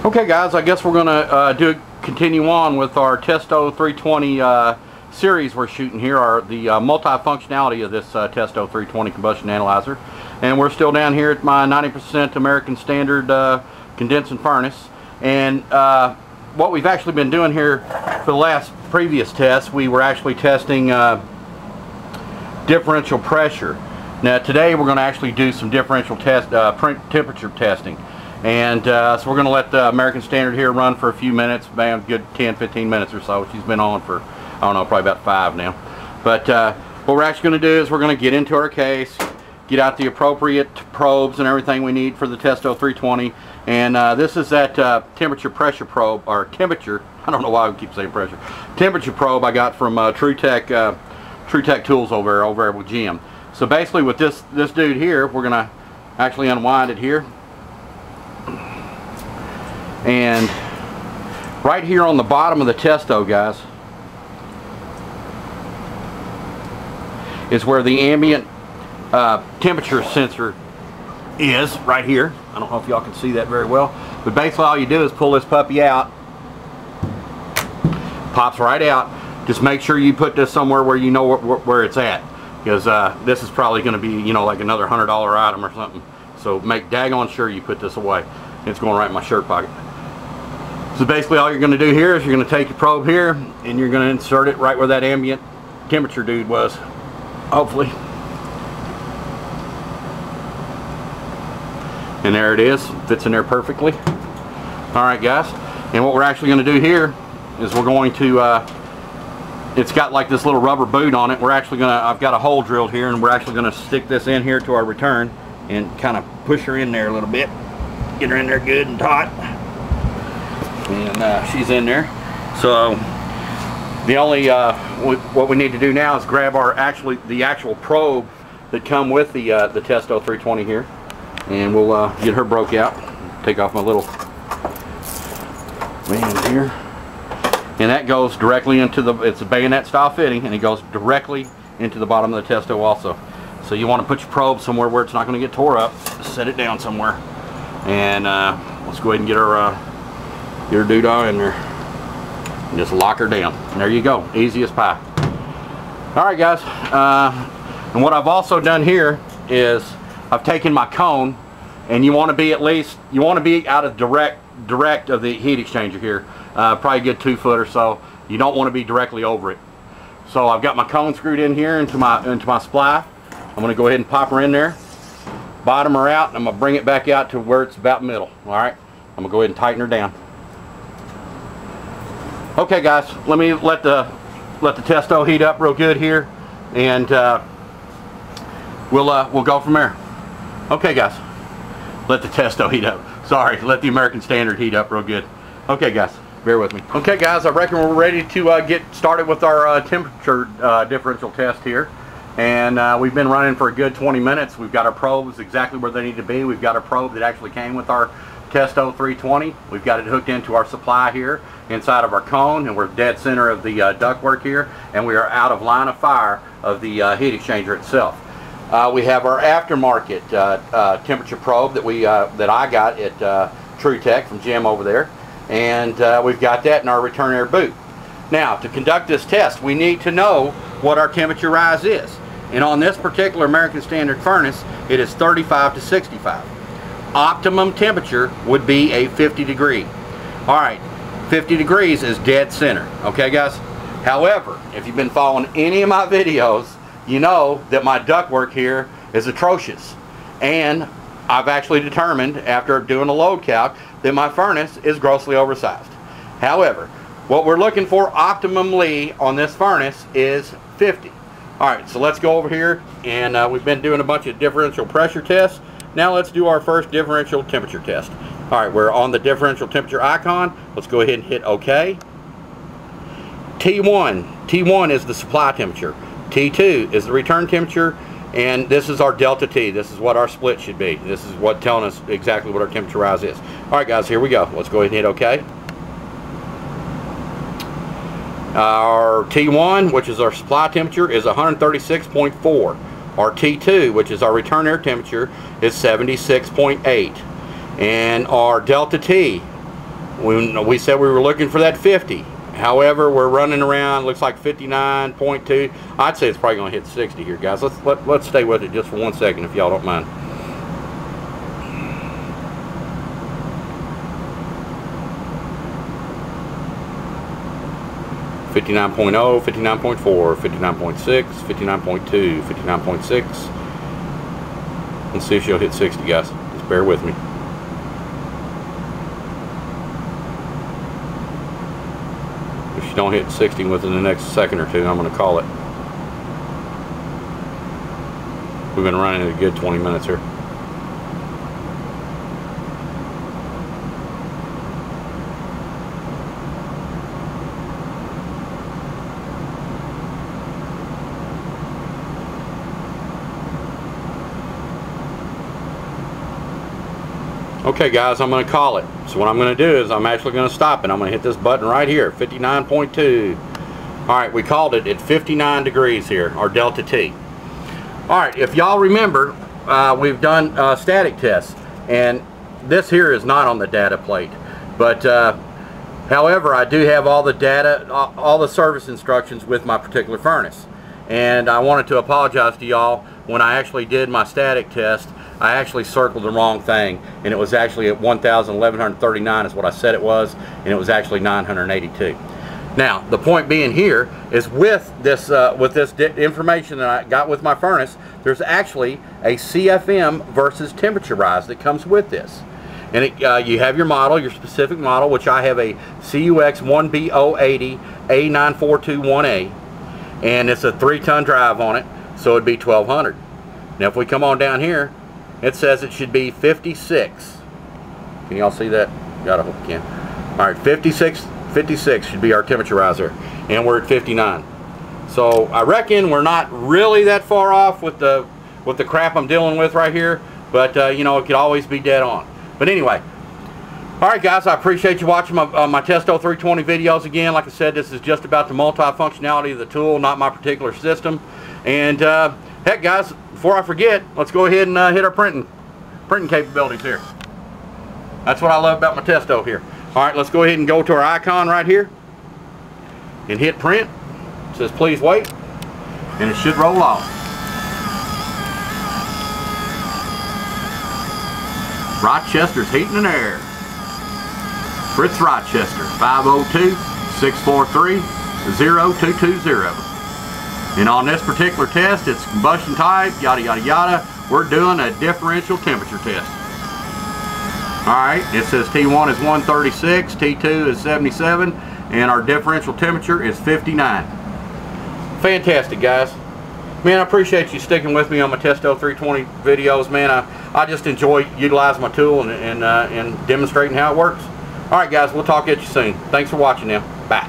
Okay guys, I guess we're going to continue on with our Testo 320 series we're shooting here, the multifunctionality of this Testo 320 combustion analyzer. And we're still down here at my 90% American Standard condensing furnace. And what we've actually been doing here for the last previous tests, we were actually testing differential pressure. Now today we're going to actually do some differential temperature testing. And so we're going to let the American Standard here run for a few minutes, maybe a good 10-15 minutes or so. She's been on for, I don't know, probably about 5 now. But what we're actually going to do is we're going to get into our case, get out the appropriate probes and everything we need for the Testo 320. And this is that temperature pressure probe, or temperature, I don't know why I keep saying pressure, temperature probe I got from TruTech Tools over there with Jim. So basically with this dude here, we're going to actually unwind it here. And right here on the bottom of the Testo, guys, is where the ambient temperature sensor is, right here. I don't know if y'all can see that very well, but basically all you do is pull this puppy out, pops right out. Just make sure you put this somewhere where you know where it's at, because this is probably going to be, you know, like another $100 item or something. So make daggone sure you put this away. It's going right in my shirt pocket. So basically all you're going to do here is you're going to take your probe here and you're going to insert it right where that ambient temperature dude was, hopefully. And there it is, fits in there perfectly. Alright guys, and what we're actually going to do here is we're going to, it's got like this little rubber boot on it. We're actually going to, I've got a hole drilled here, and we're actually going to stick this in here to our return and kind of push her in there a little bit. Get her in there good and taut. And she's in there. So the only what we need to do now is grab our the actual probe that come with the Testo 320 here, and we'll get her broke out. Take off my little band here, and that goes directly into it's a bayonet style fitting, and it goes directly into the bottom of the Testo also. So you want to put your probe somewhere where it's not going to get tore up. Set it down somewhere, and let's go ahead and get her doodah in there and just lock her down. And there you go, easy as pie. Alright guys, and what I've also done here is I've taken my cone, and you want to be out of direct of the heat exchanger here, probably a good 2 foot or so. You don't want to be directly over it. So I've got my cone screwed in here into my sply. I'm going to go ahead and pop her in there, bottom her out, and I'm going to bring it back out to where it's about middle. Alright, I'm going to go ahead and tighten her down. Okay guys, let me let the Testo heat up real good here, and we'll go from there. Okay guys, let the Testo heat up. Sorry, let the American Standard heat up real good. Okay guys, bear with me. Okay guys, I reckon we're ready to get started with our temperature differential test here. And we've been running for a good 20 minutes. We've got our probes exactly where they need to be. We've got a probe that actually came with our Testo 320. We've got it hooked into our supply here inside of our cone, and we're dead center of the ductwork here, and we are out of line of fire of the heat exchanger itself. We have our aftermarket temperature probe that I got at TruTech from Jim over there, and we've got that in our return air boot. Now, to conduct this test, we need to know what our temperature rise is. And on this particular American Standard furnace, it is 35 to 65. Optimum temperature would be a 50 degree. Alright, 50 degrees is dead center. Okay guys? However, if you've been following any of my videos, you know that my ductwork here is atrocious. And I've actually determined, after doing a load calc, that my furnace is grossly oversized. However, what we're looking for optimally on this furnace is 50. Alright, so let's go over here, and we've been doing a bunch of differential pressure tests. Now let's do our first differential temperature test. Alright, we're on the differential temperature icon. Let's go ahead and hit OK. T1 is the supply temperature. T2 is the return temperature, and this is our delta T. This is what our split should be. This is what telling us exactly what our temperature rise is. Alright guys, here we go. Let's go ahead and hit OK. Our T1, which is our supply temperature, is 136.4. Our T2, which is our return air temperature, is 76.8. And our delta T We said we were looking for that 50. However, we're running around, looks like 59.2. I'd say it's probably going to hit 60 here, guys. Let's stay with it just for 1 second, if y'all don't mind. $59.0, $59.4, $59.6, $59.2, $59.6. Let's see if she'll hit 60, guys. Just bear with me. If she don't hit 60 within the next second or two, I'm going to call it. We've been running a good 20 minutes here. Okay guys, I'm going to call it. So what I'm going to do is I'm actually going to stop it. I'm going to hit this button right here, 59.2. Alright, we called it at 59 degrees here, our delta T. Alright, if y'all remember, we've done static tests, and this here is not on the data plate. But however, I do have all the data, all the service instructions with my particular furnace. And I wanted to apologize to y'all. When I actually did my static test, I actually circled the wrong thing, and it was actually at 1,139 is what I said it was, and it was actually 982. Now, the point being here is with this information that I got with my furnace, there's actually a CFM versus temperature rise that comes with this. And you have your model, your specific model, which I have a CUX 1B080 A9421A, and it's a 3-ton drive on it, so it'd be 1200. Now, if we come on down here, it says it should be 56. Can y'all see that? God, I hope you can. All right, 56 should be our temperature riser, and we're at 59. So I reckon we're not really that far off with the crap I'm dealing with right here, but you know, it could always be dead on. But anyway, all right guys, I appreciate you watching my Testo 320 videos again. Like I said, this is just about the multi-functionality of the tool, not my particular system. And heck guys, before I forget, let's go ahead and hit our printing capabilities here. That's what I love about my Testo here. Alright, let's go ahead and go to our icon right here and hit print. It says please wait, and it should roll off. Rochester's Heating and Air. Fritz Rochester, 502-643-0220. And on this particular test, it's combustion type, yada yada yada. We're doing a differential temperature test. Alright, it says T1 is 136, T2 is 77, and our differential temperature is 59. Fantastic, guys. Man, I appreciate you sticking with me on my Testo 320 videos, man. I just enjoy utilizing my tool and demonstrating how it works. Alright guys, we'll talk at you soon. Thanks for watching now. Bye.